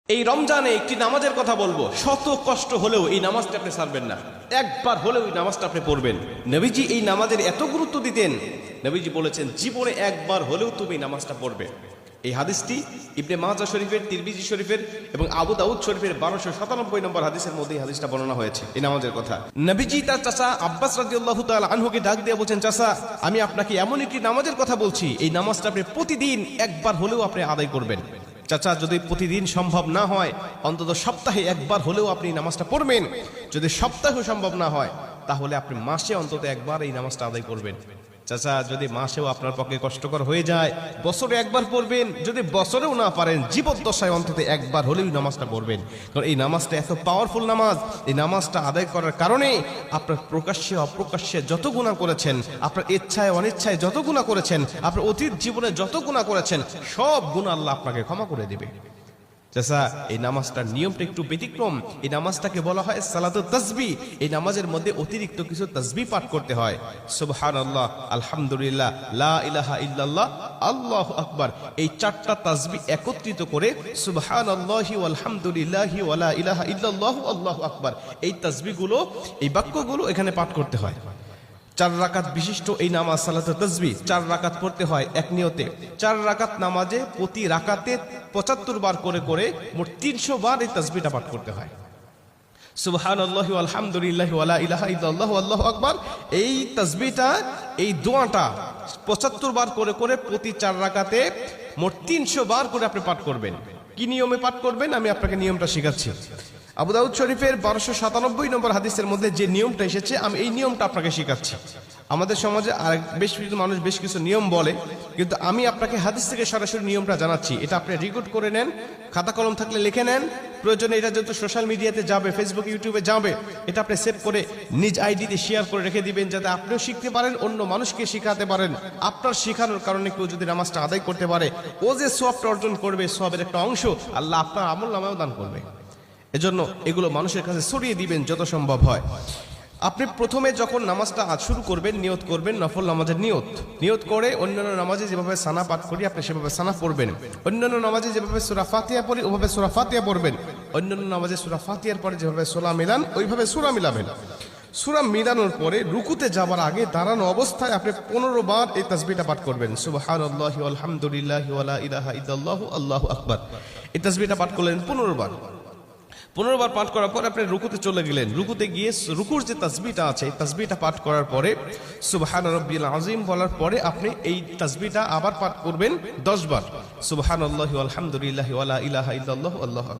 এই রমজানে একটি নামাজের কথা বলবো, শত কষ্ট হলেও এই নামাজটা আপনি ছাড়বেন না, একবার হলেও এই নামাজটা আপনি পড়বেন। নবীজি এই নামাজের এত গুরুত্ব দিতেন, নবীজি বলেছেন জীবনে একবার হলেও তুমি এই নামাজটা পড়বে। এই হাদিসটি ইবনে মাজাহ শরীফের, তিরমিজি শরীফের এবং আবু দাউদ শরীফের 1297 নম্বর হাদিসের মধ্যে এই হাদিসটা বর্ণনা হয়েছে এই নামাজের কথা। নবীজি তার চাচা আব্বাস রাদিয়াল্লাহু তাআলা আনহুকে ডাক দিয়ে বলছেন, চাচা আমি আপনাকে এমন একটি নামাজের কথা বলছি, এই নামাজটা আপনি প্রতিদিন একবার হলেও আপনি আদায় করবেন। চাচা যদি প্রতিদিন সম্ভব না হয় অন্তত সপ্তাহে একবার হলেও আপনি নামাজটা পড়বেন। যদি সপ্তাহে সম্ভব না হয় তাহলে আপনি মাসে অন্তত একবার এই নামাজটা আদায় করবেন। চাচা যদি মাসেও আপনার পক্ষে কষ্টকর হয়ে যায় বছরে একবার পড়বেন, যদি বছরেও না পারেন জীবদ্দশায় অন্তত একবার হলেও নামাজটা পড়বেন। কারণ এই নামাজটা এত পাওয়ারফুল নামাজ, এই নামাজটা আদায় করার কারণে আপনার প্রকাশ্যে অপ্রকাশ্যে যত গুনাহ করেছেন, আপনার ইচ্ছায় অনিচ্ছায় যত গুনাহ করেছেন, আপনার অতীত জীবনে যত গুনাহ করেছেন সব গুনাহ আল্লাহ আপনাকে ক্ষমা করে দিবে। চাচা এই নামাজটার নিয়মটা একটু ব্যতিক্রম। এই নামাজটাকে বলা হয় সালাতুত তাসবিহ। এই নামাজের মধ্যে অতিরিক্ত কিছু তাসবিহ পাঠ করতে হয়। সুবহানাল্লাহ, আলহামদুলিল্লাহ, লা ইলাহা ইল্লাল্লাহ, আল্লাহু আকবার, এই চারটা তাসবিহ একত্রিত করে সুবহানাল্লাহি ওয়াল হামদুলিল্লাহি ওয়া লা ইলাহা ইল্লাল্লাহু আল্লাহু আকবার, এই তাসবিহগুলো, এই বাক্যগুলো এখানে পাঠ করতে হয়। 4 রাকাত বিশিষ্ট এই নামাজ সালাতুত তাসবিহ 4 রাকাত পড়তে হয় এক নিয়তে। 4 রাকাত নামাজে প্রতি রাকাতে 75 বার করে করে মোট 300 বার এই তাসবিহটা পাঠ করতে হয়। সুবহানাল্লাহি ওয়াল হামদুলিল্লাহি ওয়া লা ইলাহা ইল্লাল্লাহু আল্লাহু আকবার, এই তাসবিহটা, এই দোয়াটা 75 বার করে করে প্রতি 4 রাকাতে মোট 300 বার করে আপনি পাঠ করবেন। কি নিয়মে পাঠ করবেন আমি আপনাকে নিয়মটা শেখাচ্ছি। আবু দাউদ শরীফের 1297 নম্বর হাদিসের মধ্যে যে নিয়মটা এসেছে আমি এই নিয়মটা আপনাকে শেখাচ্ছি। আমাদের সমাজে আর বেশ কিছু মানুষ বেশ কিছু নিয়ম বলে, কিন্তু আমি আপনাকে হাদিস থেকে সরাসরি নিয়মটা জানাচ্ছি। এটা আপনি রেকর্ড করে নেন, খাতা কলম থাকলে লিখে নেন, প্রয়োজনে এটা যেহেতু সোশ্যাল মিডিয়াতে যাবে, ফেসবুক ইউটিউবে যাবে, এটা আপনি সেভ করে নিজ আইডিতে শেয়ার করে রেখে দিবেন, যাতে আপনিও শিখতে পারেন, অন্য মানুষকে শিখাতে পারেন। আপনার শেখানোর কারণে কেউ যদি নামাজটা আদায় করতে পারে, ও যে সওয়াবটা অর্জন করবে, সওয়াবের একটা অংশ আল্লাহ আপনার আমলনামায়ও দান করবে। এজন্য এগুলো মানুষের কাছে ছড়িয়ে দিবেন যত সম্ভব হয়। আপনি প্রথমে যখন নামাজটা শুরু করবেন নিয়ত করবেন, নফল নামাজের নিয়ত করে অন্যান্য নামাজে যেভাবে সানা পাঠ করি আপনি সেভাবে সানা পড়বেন। অন্যান্য নামাজে যেভাবে সূরা ফাতিহা পড়ি ওভাবে সূরা ফাতিহা পড়বেন। অন্যান্য নামাজে সূরা ফাতিহার পরে যেভাবে সূরা মিলান ওইভাবে সূরা মিলাবেন। সূরা মিলানোর পরে রুকুতে যাবার আগে দাঁড়ানো অবস্থায় আপনি 15 বার এই তাসবিহটা পাঠ করবেন। সুবহানাল্লাহি ওয়াল হামদুলিল্লাহি ওয়া লা ইলাহা ইল্লাল্লাহু আল্লাহু আকবার, এই তাসবিহটা পাঠ করলেন 15 বার। 15 বার পাঠ করার পর আপনি রুকুতে চলে গেলেন। রুকুতে গিয়ে রুকুর যে তাসবিহটা আছে এই তাসবিহটা পাঠ করার পরে সুবহান রাব্বিল আযীম বলার পরে আপনি এই তাসবিহটা আবার পাঠ করবেন 10 বার। সুবহানাল্লাহি ওয়াল হামদুলিল্লাহি ওয়া লা ইলাহা ইল্লাল্লাহু আল্লাহু আকবার।